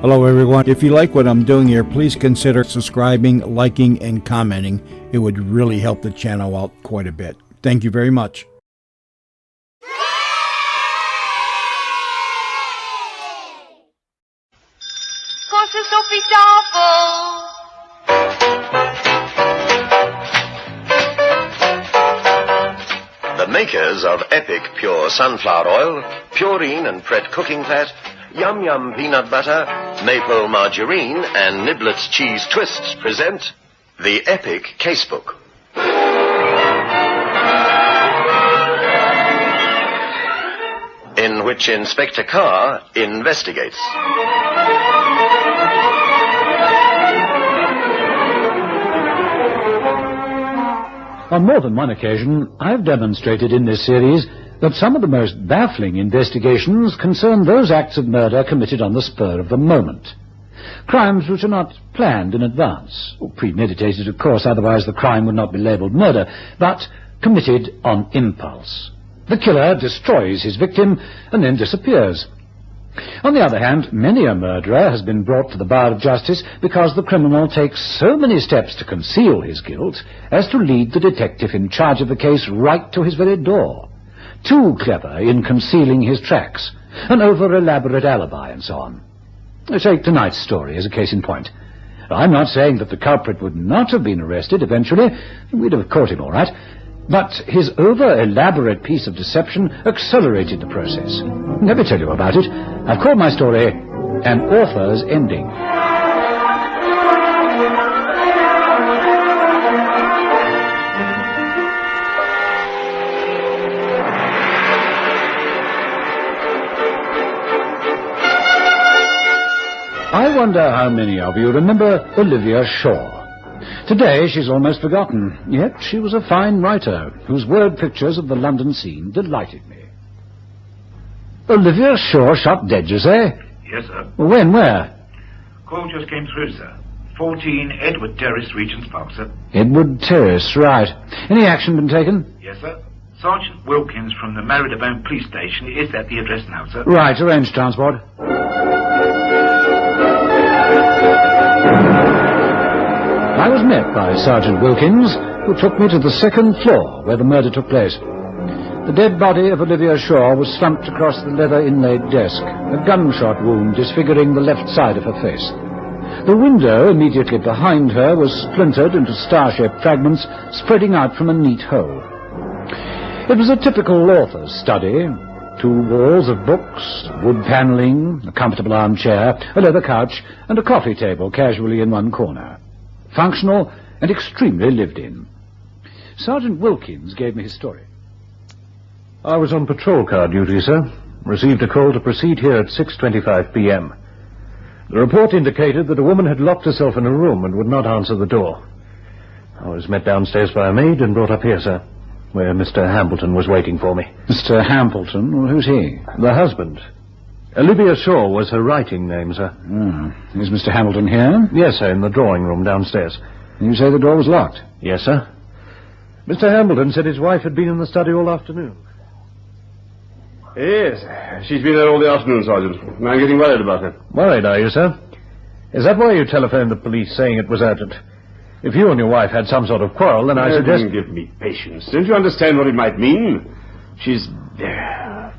Hello everyone. If you like what I'm doing here, please consider subscribing, liking, and commenting. It would really help the channel out quite a bit. Thank you very much. The makers of Epic Pure Sunflower Oil, Purine and Pret Cooking Fat, Yum Yum Peanut Butter, Maple Margarine, and Niblets Cheese Twists present the Epic Casebook. In which Inspector Carr investigates. On more than one occasion, I've demonstrated in this series that some of the most baffling investigations concern those acts of murder committed on the spur of the moment. Crimes which are not planned in advance, or premeditated, of course, otherwise the crime would not be labelled murder, but committed on impulse. The killer destroys his victim and then disappears. On the other hand, many a murderer has been brought to the bar of justice because the criminal takes so many steps to conceal his guilt as to lead the detective in charge of the case right to his very door. Too clever in concealing his tracks, an over-elaborate alibi, and so on. Take tonight's story as a case in point. I'm not saying that the culprit would not have been arrested eventually. We'd have caught him all right. But his over-elaborate piece of deception accelerated the process. Let me tell you about it. I've called my story An Author's Ending. I wonder how many of you remember Olivia Shaw. Today she's almost forgotten, yet she was a fine writer whose word pictures of the London scene delighted me. Olivia Shaw shot dead, you say? Yes, sir. When? Where? Call just came through, sir. 14 Edward Terrace, Regent's Park, sir. Edward Terrace, right. Any action been taken? Yes, sir. Sergeant Wilkins from the Marylebone Police Station is at the address now, sir. Right, arrange transport. I was met by Sergeant Wilkins, who took me to the second floor where the murder took place. The dead body of Olivia Shaw was slumped across the leather-inlaid desk, a gunshot wound disfiguring the left side of her face. The window immediately behind her was splintered into star-shaped fragments spreading out from a neat hole. It was a typical author's study. 2 walls of books, wood panelling, a comfortable armchair, a leather couch, and a coffee table casually in one corner. Functional and extremely lived in. Sergeant Wilkins gave me his story. I was on patrol car duty, sir. Received a call to proceed here at 6:25 p.m. The report indicated that a woman had locked herself in a room and would not answer the door. I was met downstairs by a maid and brought up here, sir, where Mr. Hambleton was waiting for me. Mr. Hambleton? Well, who's he? The husband. Olivia Shaw was her writing name, sir. Is Mr. Hambleton here? Yes, sir, in the drawing room downstairs. You say the door was locked? Yes, sir. Mr. Hambleton said his wife had been in the study all afternoon. Yes, she's been there all the afternoon, Sergeant. I'm getting worried about her. Worried, are you, sir? Is that why you telephoned the police saying it was urgent? If you and your wife had some sort of quarrel, then I suggest... Give me patience. Don't you understand what it might mean? She's...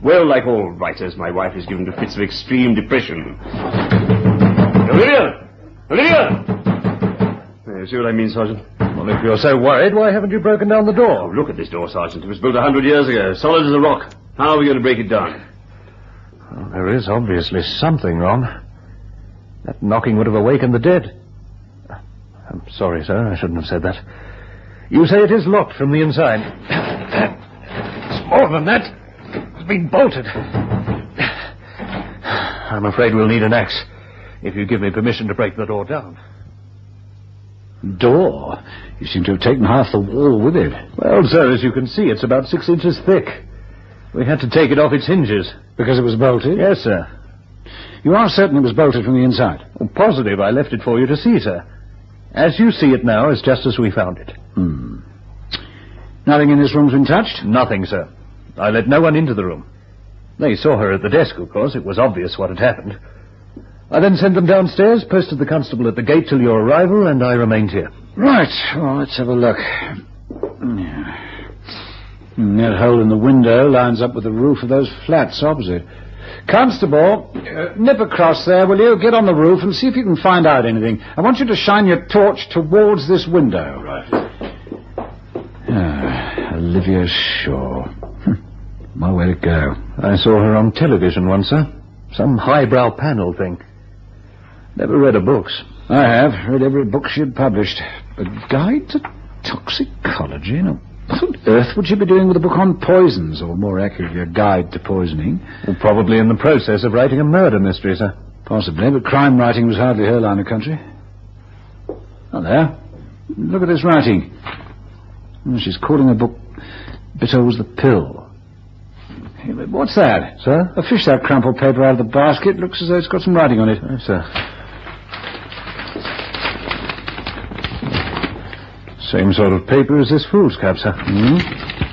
well, like all writers, my wife is given to fits of extreme depression. Olivia! Olivia! You see what I mean, Sergeant? Well, if you're so worried, why haven't you broken down the door? Oh, look at this door, Sergeant. It was built 100 years ago, solid as a rock. How are we going to break it down? Well, there is obviously something wrong. That knocking would have awakened the dead. I'm sorry, sir. I shouldn't have said that. You say it is locked from the inside. It's more than that. It's been bolted. I'm afraid we'll need an axe if you give me permission to break the door down. Door? You seem to have taken half the wall with it. Well, sir, as you can see, it's about 6 inches thick. We had to take it off its hinges. Because it was bolted? Yes, sir. You are certain it was bolted from the inside? Well, positive. I left it for you to see, sir. As you see it now, it's just as we found it. Nothing in this room's been touched? Nothing, sir. I let no one into the room. They saw her at the desk, of course. It was obvious what had happened. I then sent them downstairs, posted the constable at the gate till your arrival, and I remained here. Right. Well, let's have a look. That hole in the window lines up with the roof of those flats opposite. Constable, nip across there, will you? Get on the roof and see if you can find out anything. I want you to shine your torch towards this window. Right. Olivia Shaw. Well, where'd it go? I saw her on television once, sir. Some highbrow panel thing. Never read her books. I have. Read every book she had published. A Guide to Toxicology? Now, what on earth would she be doing with a book on poisons, or more accurately, a guide to poisoning? Well, probably in the process of writing a murder mystery, sir. Possibly, but crime writing was hardly her line of country. Oh, there. Look at this writing. She's calling her book Bitto's the Pill. Hey, what's that? Sir? I fished that crumpled paper out of the basket. Looks as though it's got some writing on it. Yes, sir. Same sort of paper as this fool's cap, sir.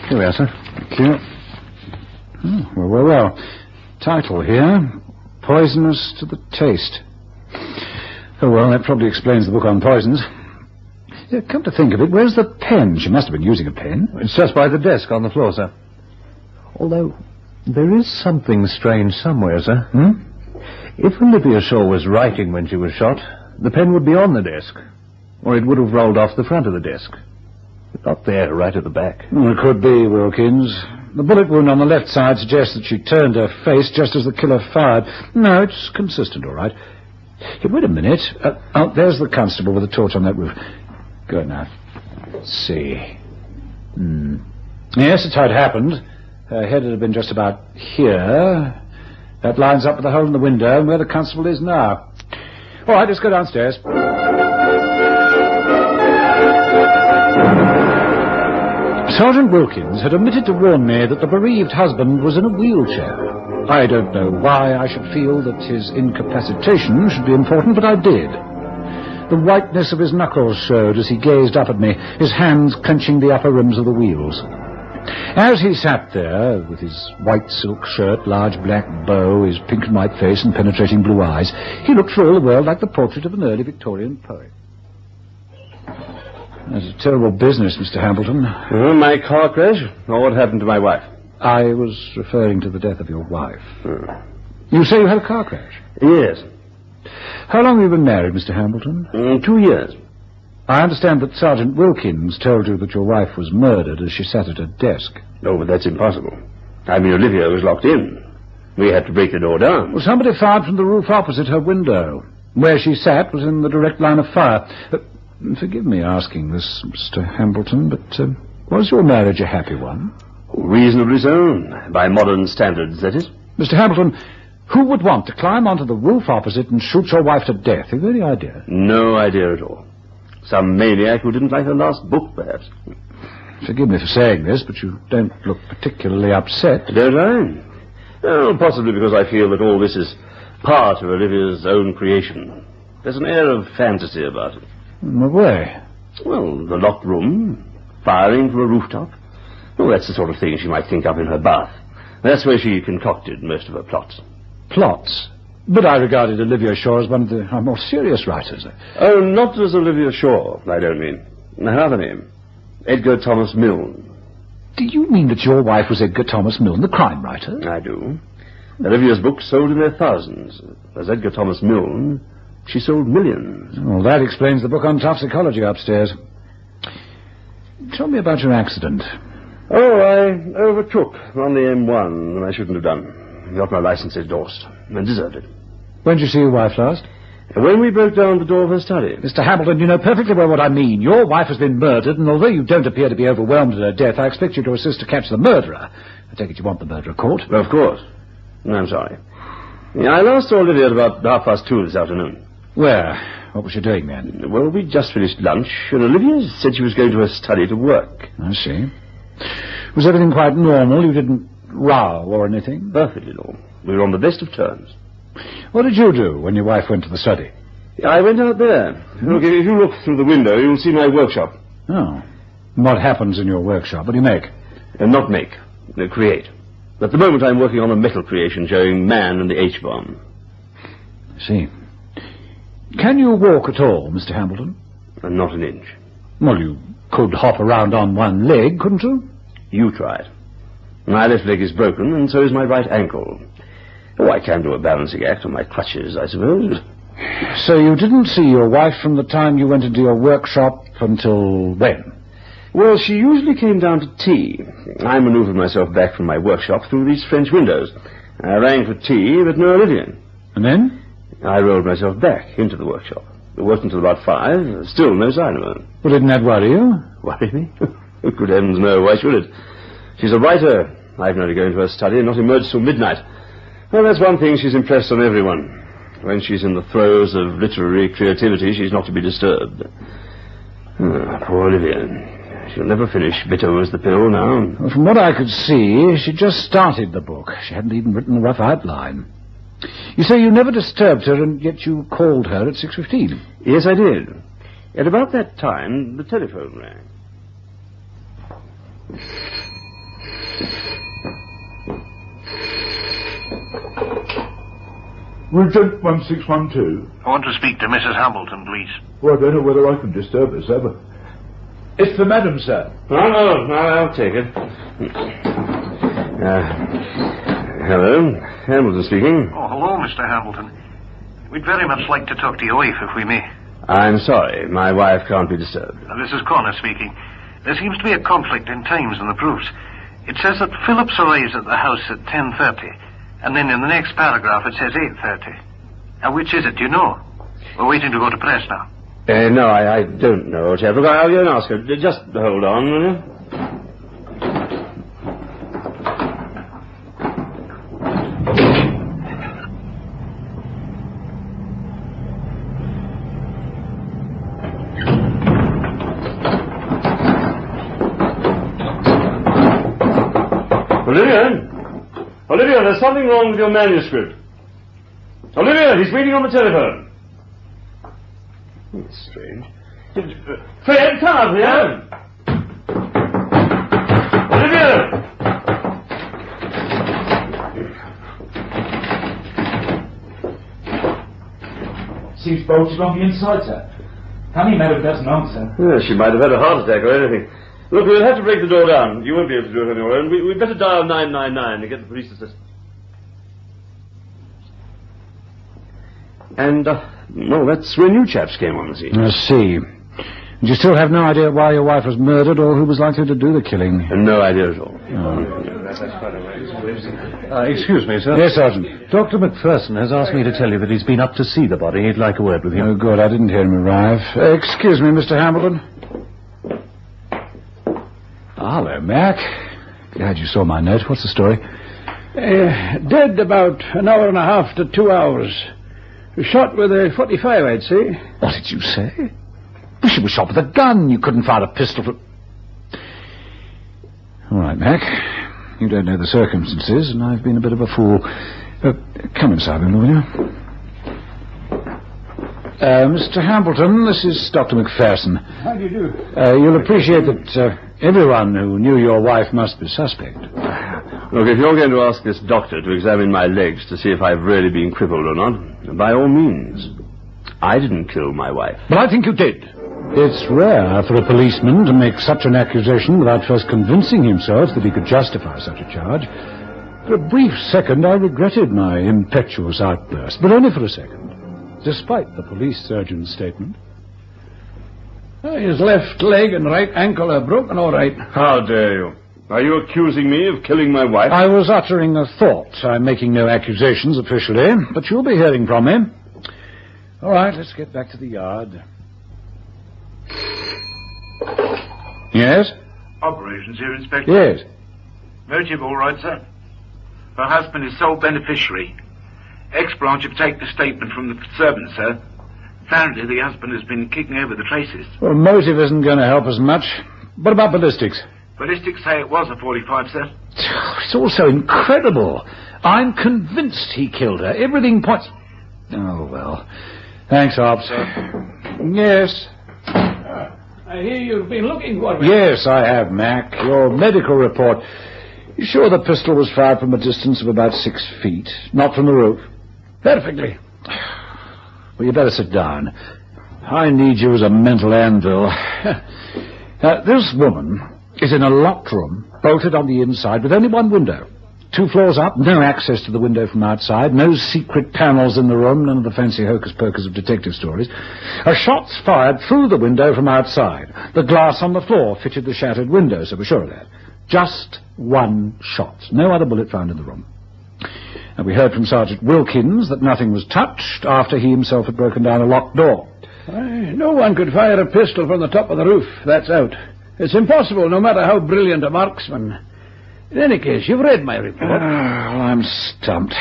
Here we are, sir. Thank you. Well. Title here, Poisonous to the Taste. Oh, well, that probably explains the book on poisons. Yeah, come to think of it, where's the pen? She must have been using a pen. It's just by the desk on the floor, sir. Although, there is something strange somewhere, sir. If Olivia Shaw was writing when she was shot, the pen would be on the desk. Or it would have rolled off the front of the desk. But not there, right at the back. Well, it could be, Wilkins. The bullet wound on the left side suggests that she turned her face just as the killer fired. No, it's consistent, all right. Hey, wait a minute. There's the constable with the torch on that roof. Good now. Let's see. Yes, that's how it happened. Her head had been just about here. That lines up with the hole in the window and where the constable is now. All right, let's go downstairs. Sergeant Wilkins had omitted to warn me that the bereaved husband was in a wheelchair. I don't know why I should feel that his incapacitation should be important, but I did. The whiteness of his knuckles showed as he gazed up at me, his hands clenching the upper rims of the wheels. As he sat there, with his white silk shirt, large black bow, his pink and white face and penetrating blue eyes, he looked for all the world like the portrait of an early Victorian poet. That's a terrible business, Mr. Hambleton. My car crash? Or what happened to my wife? I was referring to the death of your wife. You say you had a car crash? Yes. How long have you been married, Mr. Hambleton? 2 years. I understand that Sergeant Wilkins told you that your wife was murdered as she sat at her desk. No, but that's impossible. I mean, Olivia was locked in. We had to break the door down. Well, somebody fired from the roof opposite her window. Where she sat was in the direct line of fire. Forgive me asking this, Mr. Hambleton, but was your marriage a happy one? Reasonably so. By modern standards, that is. Mr. Hambleton, who would want to climb onto the roof opposite and shoot your wife to death? Have you any idea? No idea at all. Some maniac who didn't like her last book, perhaps. Forgive me for saying this, but you don't look particularly upset. Don't I? Well, possibly because I feel that all this is part of Olivia's own creation. There's an air of fantasy about it. In what way? Well, the locked room, firing from a rooftop. Oh, that's the sort of thing she might think up in her bath. That's where she concocted most of her plots. Plots? But I regarded Olivia Shaw as one of the more serious writers. Oh, not as Olivia Shaw, I don't mean. Her other name. Edgar Thomas Milne. Do you mean that your wife was Edgar Thomas Milne, the crime writer? I do. Olivia's books sold in their thousands. As Edgar Thomas Milne, she sold millions. Well, that explains the book on toxicology upstairs. Tell me about your accident. Oh, I overtook on the M1 when I shouldn't have done. Got my license endorsed and deserved it. When did you see your wife last? When we broke down the door of her study. Mr. Hambleton, you know perfectly well what I mean. Your wife has been murdered, and although you don't appear to be overwhelmed at her death, I expect you to assist to catch the murderer. I take it you want the murderer caught? Well, of course. No, I'm sorry. I last saw Olivia at about 2:30 this afternoon. Where? What was she doing then? Well, we'd just finished lunch, and Olivia said she was going to her study to work. I see. Was everything quite normal? You didn't row or anything? Perfectly normal. We were on the best of terms. What did you do when your wife went to the study? I went out there. Look, if you look through the window, you'll see my workshop. Oh. What happens in your workshop? What do you make? Not make. Create. At the moment I'm working on a metal creation showing man and the H-bomb. I see. Can you walk at all, Mr. Hambleton? Not an inch. Well, you could hop around on one leg, couldn't you? You try it. My left leg is broken, and so is my right ankle. Oh, I can do a balancing act on my crutches, I suppose. So you didn't see your wife from the time you went into your workshop until when? Well, she usually came down to tea. I manoeuvred myself back from my workshop through these French windows. I rang for tea, but no Olivia. And then? I rolled myself back into the workshop. It worked until about 5. Still no sign of her. Well, didn't that worry you? Worry me? Good heavens, no. Why should it? She's a writer. I've known her go into her study and not emerge till midnight. Well, that's one thing she's impressed on everyone. When she's in the throes of literary creativity, she's not to be disturbed. Poor Olivia. She'll never finish, bitter as the pill now. Well, from what I could see, she just started the book. She hadn't even written a rough outline. You say you never disturbed her, and yet you called her at 6:15. Yes, I did. At about that time, the telephone rang. Regent 1612. I want to speak to Mrs. Hambleton, please. Well, I don't know whether I can disturb her, sir, but... It's for Madam, sir. No, I'll take it. Hello, Hamilton speaking. Oh, hello, Mr. Hambleton. We'd very much like to talk to your wife, if we may. I'm sorry, my wife can't be disturbed. This is Connor speaking. There seems to be a conflict in times in the proofs. It says that Phillips arrives at the house at 10:30, and then in the next paragraph it says 8:30. Now, which is it, do you know? We're waiting to go to press now. No, I don't know, chap. Look, I'll go and ask her. Just hold on, will you? Olivia, there's something wrong with your manuscript. Olivia, he's waiting on the telephone. That's strange. Fred, come up here. Olivia! Seems bolted on the inside, sir. Honey Madam doesn't answer. Yeah, she might have had a heart attack or anything. Look, we'll have to break the door down. You won't be able to do it on your own. We'd better dial 999 to get the police assistance. And, well, that's when you chaps came on the scene. I see. And you still have no idea why your wife was murdered or who was likely to do the killing? No idea at all. Excuse me, sir. Yes, Sergeant. Dr. Macpherson has asked me to tell you that he's been up to see the body. He'd like a word with you. Oh, good. I didn't hear him arrive. Excuse me, Mr. Hambleton. Hello, Mac. Glad you saw my note. What's the story? Dead about an hour and a half to 2 hours. Shot with a 45, I'd say. What did you say? Well, she was shot with a gun. You couldn't fire a pistol from... All right, Mac. You don't know the circumstances, and I've been a bit of a fool. Come inside, will you? Mr. Hambleton, this is Dr. Macpherson. How do you do? You'll appreciate that everyone who knew your wife must be suspect. Look, if you're going to ask this doctor to examine my legs to see if I've really been crippled or not, by all means. I didn't kill my wife. But I think you did. It's rare for a policeman to make such an accusation without first convincing himself that he could justify such a charge. For a brief second, I regretted my impetuous outburst, but only for a second, despite the police surgeon's statement. His left leg and right ankle are broken, all right. How dare you? Are you accusing me of killing my wife? I was uttering a thought. I'm making no accusations officially, but you'll be hearing from me. All right, let's get back to the yard. Yes? Operations here, Inspector. Yes. Motive all right, sir. Her husband is sole beneficiary. Ex-branch have taken a statement from the servant, sir. Apparently the husband has been kicking over the traces. Well, motive isn't going to help us much. What about ballistics? Ballistics say it was a 45, sir. It's all so incredible. I'm convinced he killed her. Everything points... Oh, well. Thanks, Ops. Yes. I hear you've been looking for me. Yes, I have, Mac. Your medical report. You sure the pistol was fired from a distance of about 6 feet? Not from the roof? Perfectly. Well, you better sit down. I need you as a mental anvil. This woman is in a locked room, bolted on the inside, with only one window. 2 floors up, no access to the window from outside, no secret panels in the room, none of the fancy hocus-pocus of detective stories. A shot's fired through the window from outside. The glass on the floor fitted the shattered window, so we're sure of that. Just 1 shot. No other bullet found in the room. And we heard from Sergeant Wilkins that nothing was touched after he himself had broken down a locked door. No one could fire a pistol from the top of the roof. That's out. It's impossible, no matter how brilliant a marksman. In any case, you've read my report. Well, I'm stumped.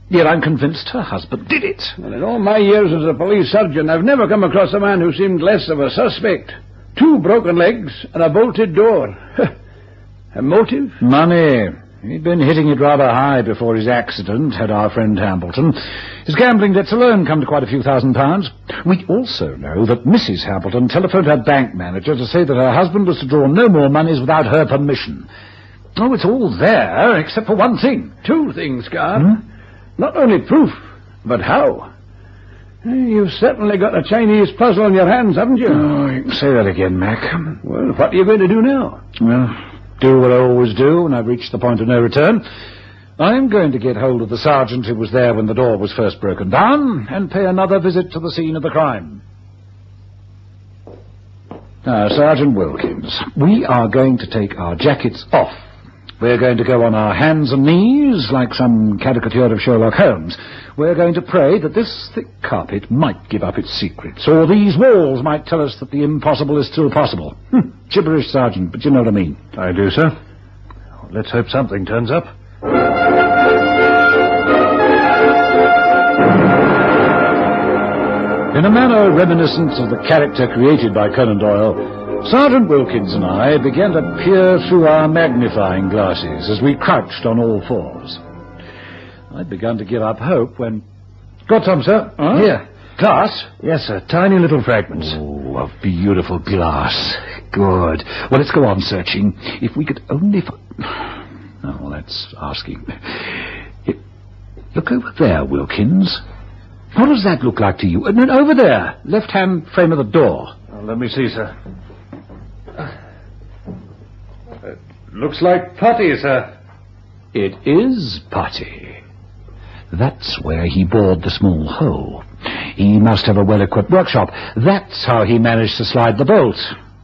Yet I'm convinced her husband did it. Well, in all my years as a police surgeon, I've never come across a man who seemed less of a suspect. 2 broken legs and a bolted door. A motive? Money. He'd been hitting it rather high before his accident, had our friend Hambleton. His gambling debts alone come to quite a few £1,000s. We also know that Mrs. Hambleton telephoned her bank manager to say that her husband was to draw no more monies without her permission. Oh, it's all there, except for one thing. 2 things, Carr. Not only proof, but how. You've certainly got a Chinese puzzle on your hands, haven't you? Oh, you can say that again, Mac. Well, what are you going to do now? Well, do what I always do when I've reached the point of no return. I'm going to get hold of the sergeant who was there when the door was first broken down and pay another visit to the scene of the crime. Now, Sergeant Wilkins, we are going to take our jackets off. We're going to go on our hands and knees like some caricature of Sherlock Holmes. We're going to pray that this thick carpet might give up its secrets, or these walls might tell us that the impossible is still possible. Gibberish, Sergeant, but you know what I mean. I do, sir. Let's hope something turns up. In a manner reminiscent of the character created by Conan Doyle, Sergeant Wilkins and I began to peer through our magnifying glasses as we crouched on all fours. I'd begun to give up hope when... Got some, sir. Huh? Here. Glass? Yes, sir. Tiny little fragments. Oh, of beautiful glass. Good. Well, let's go on searching. If we could only... Oh, well, that's asking. Look over there, Wilkins. What does that look like to you? No, over there. Left-hand frame of the door. Let me see, sir. Looks like putty, sir. It is putty. That's where he bored the small hole. He must have a well-equipped workshop. That's how he managed to slide the bolt.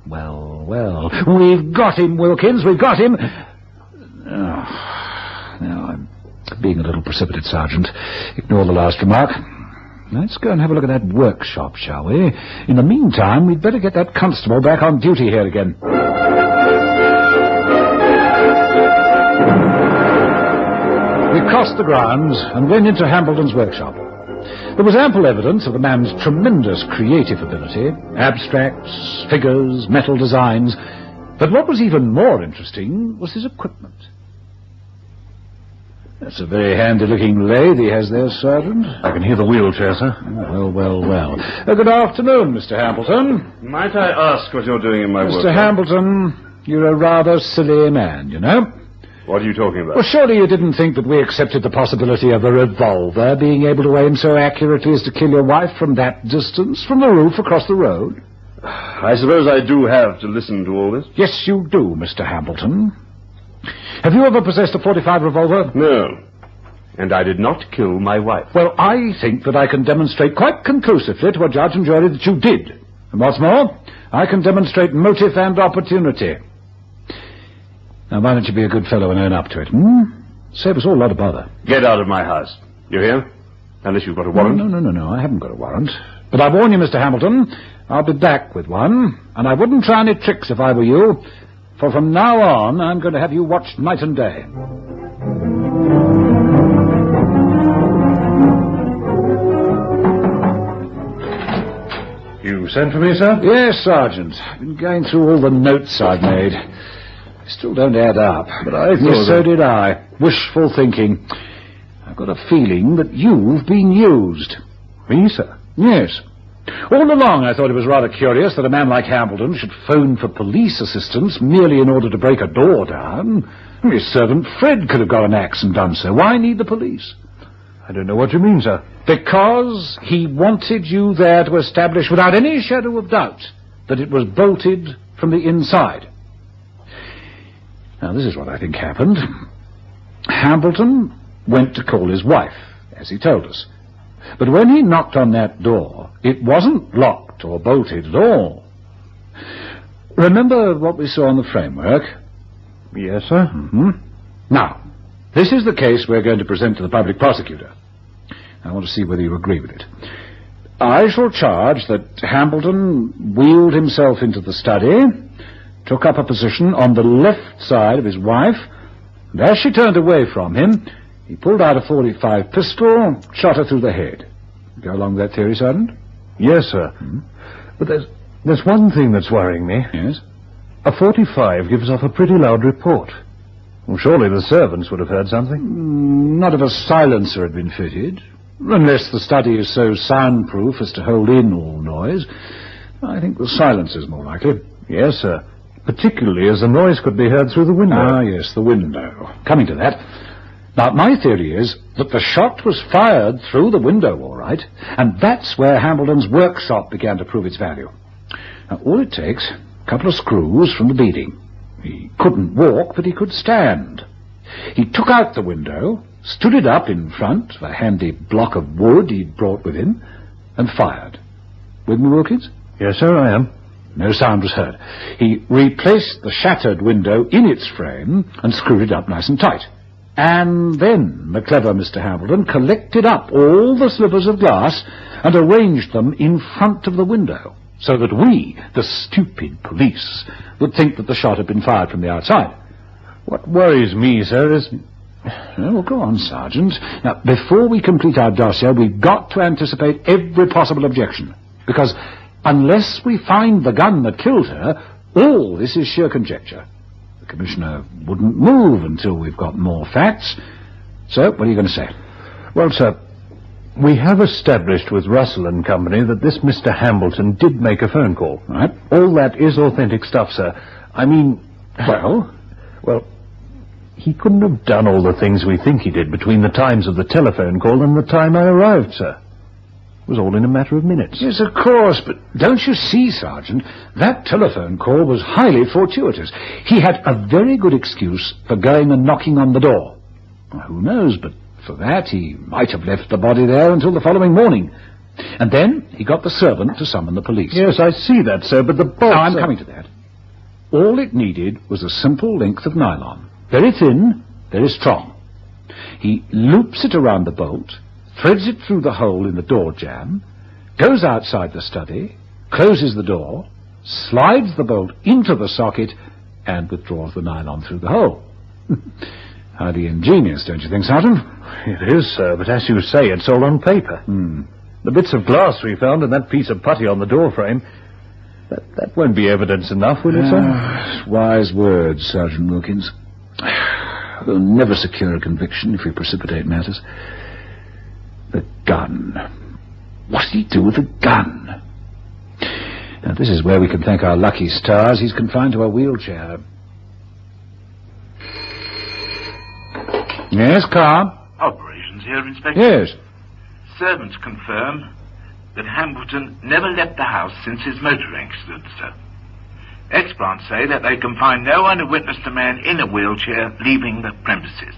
Well, well. We've got him, Wilkins. We've got him. Now, I'm being a little precipitate, Sergeant. Ignore the last remark. Let's go and have a look at that workshop, shall we? In the meantime, we'd better get that constable back on duty here again. We crossed the grounds and went into Hambleton's workshop. There was ample evidence of the man's tremendous creative ability, abstracts, figures, metal designs. But what was even more interesting was his equipment. That's a very handy-looking lathe he has there, Sergeant. I can hear the wheelchair, sir. Well, well, well. Good afternoon, Mr. Hambleton. Might I ask what you're doing in my work? Mr. Hambleton, you're a rather silly man, you know. What are you talking about? Well, surely you didn't think that we accepted the possibility of a revolver being able to aim so accurately as to kill your wife from that distance, from the roof across the road? I suppose I do have to listen to all this. Yes, you do, Mr. Hambleton. Have you ever possessed a .45 revolver? No. And I did not kill my wife. Well, I think that I can demonstrate quite conclusively to a judge and jury that you did. And what's more, I can demonstrate motive and opportunity. Now, why don't you be a good fellow and own up to it, Save us all a lot of bother. Get out of my house. You hear? Unless you've got a warrant. No, I haven't got a warrant. But I warn you, Mr. Hamilton, I'll be back with one, and I wouldn't try any tricks if I were you, for from now on, I'm going to have you watched night and day. You sent for me, sir? Yes, Sergeant. I've been going through all the notes I've made. They still don't add up. But I thought... Yes, so did I. Wishful thinking. I've got a feeling that you've been used. Me, sir? Yes. All along I thought it was rather curious that a man like Hambleton should phone for police assistance merely in order to break a door down. His servant Fred could have got an axe and done so. Why need the police? I don't know what you mean, sir. Because he wanted you there to establish without any shadow of doubt that it was bolted from the inside. Now, this is what I think happened. Hambleton went to call his wife, as he told us. But when he knocked on that door, it wasn't locked or bolted at all. Remember what we saw on the framework? Yes, sir. Mm-hmm. Now, this is the case we're going to present to the public prosecutor. I want to see whether you agree with it. I shall charge that Hambleton wheeled himself into the study, took up a position on the left side of his wife, and as she turned away from him, he pulled out a .45 pistol, shot her through the head. Go along with that theory, Sergeant? Yes, sir. But there's one thing that's worrying me. Yes? A .45 gives off a pretty loud report. Well, surely the servants would have heard something. Not if a silencer had been fitted. Unless the study is so soundproof as to hold in all noise. I think the silencer's more likely. Yes, sir. Particularly as the noise could be heard through the window. Ah, yes, the window. Coming to that. Now, my theory is that the shot was fired through the window, all right, and that's where Hambleton's workshop began to prove its value. Now, all it takes, a couple of screws from the beading. He couldn't walk, but he could stand. He took out the window, stood it up in front of a handy block of wood he'd brought with him, and fired. With me, Wilkins? Yes, sir, I am. No sound was heard. He replaced the shattered window in its frame and screwed it up nice and tight. And then the clever Mr. Hambleton collected up all the slivers of glass and arranged them in front of the window, so that we, the stupid police, would think that the shot had been fired from the outside. What worries me, sir, is... Well, go on, Sergeant. Now, before we complete our dossier, we've got to anticipate every possible objection, because unless we find the gun that killed her, all this is sheer conjecture. The Commissioner wouldn't move until we've got more facts. So, what are you going to say? Well, sir, we have established with Russell and Company that this Mr. Hambleton did make a phone call. Right. All that is authentic stuff, sir. I mean... Well, he couldn't have done all the things we think he did between the times of the telephone call and the time I arrived, sir. It was all in a matter of minutes. Yes, of course, but don't you see, Sergeant, that telephone call was highly fortuitous. He had a very good excuse for going and knocking on the door. Well, who knows, but for that he might have left the body there until the following morning. And then he got the servant to summon the police. Yes, I see that, sir, but the bolt... Now, I'm coming to that. All it needed was a simple length of nylon. Very thin, very strong. He loops it around the bolt, threads it through the hole in the door jamb, goes outside the study, closes the door, slides the bolt into the socket, and withdraws the nylon through the hole. Highly ingenious, don't you think, Sergeant? It is, sir, but as you say, it's all on paper. The bits of glass we found and that piece of putty on the door frame, that won't be evidence enough, will it, sir? Wise words, Sergeant Wilkins. We'll never secure a conviction if we precipitate matters. The gun. What did he do with the gun? Now, this is where we can thank our lucky stars. He's confined to a wheelchair. Yes, car? Operations here, Inspector. Yes. Servants confirm that Hambleton never left the house since his motor accident, sir. Experts say that they can find no one who witnessed a man in a wheelchair leaving the premises.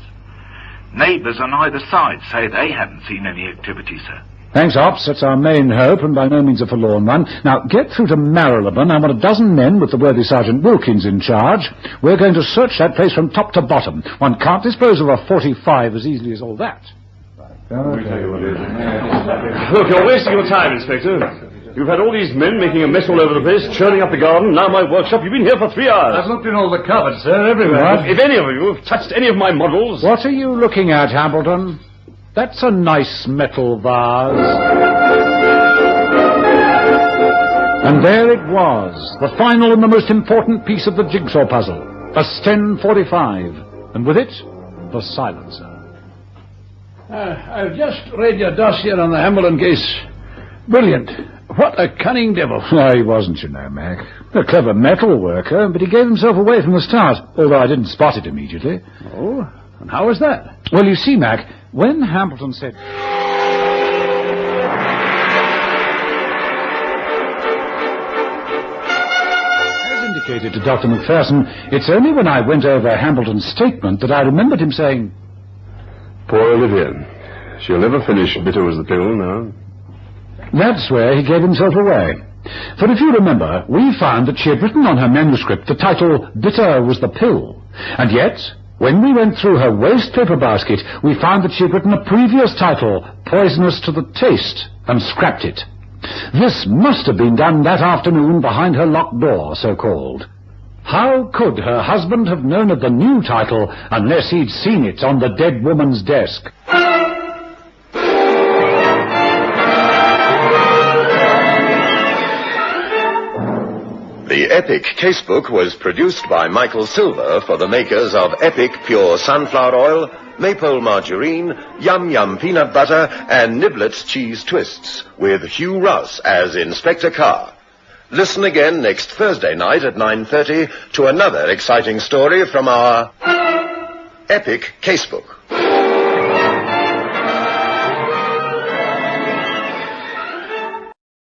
Neighbours on either side say they haven't seen any activity, sir. Thanks, Ops. That's our main hope, and by no means a forlorn one. Now, get through to Marylebone. I want a dozen men with the worthy Sergeant Wilkins in charge. We're going to search that place from top to bottom. One can't dispose of a .45 as easily as all that. Look, you're wasting your time, Inspector. You've had all these men making a mess all over the place, churning up the garden, now my workshop. You've been here for 3 hours. I've looked in all the cupboards, sir, everywhere. If any of you have touched any of my models... What are you looking at, Hambleton? That's a nice metal vase. And there it was, the final and the most important piece of the jigsaw puzzle. A Sten .45. And with it, the silencer. I've just read your dossier on the Hambleton case. Brilliant. What a cunning devil. He wasn't, you know, Mac. A clever metal worker, but he gave himself away from the start, although I didn't spot it immediately. Oh? And how was that? Well, you see, Mac, When Hambleton said... indicated to Dr. Macpherson, it's only when I went over Hambleton's statement that I remembered him saying... Poor Olivia. She'll never finish Bitter Was the Pill now. That's where he gave himself away. For if you remember, we found that she had written on her manuscript the title Bitter Was the Pill. And yet, when we went through her waste paper basket, we found that she had written a previous title, Poisonous to the Taste, and scrapped it. This must have been done that afternoon behind her locked door, so-called. How could her husband have known of the new title unless he'd seen it on the dead woman's desk? The Epic Casebook was produced by Michael Silver for the makers of Epic Pure Sunflower Oil, Maypole Margarine, Yum Yum Peanut Butter, and Niblets Cheese Twists, with Hugh Russ as Inspector Carr. Listen again next Thursday night at 9:30 to another exciting story from our Epic Casebook.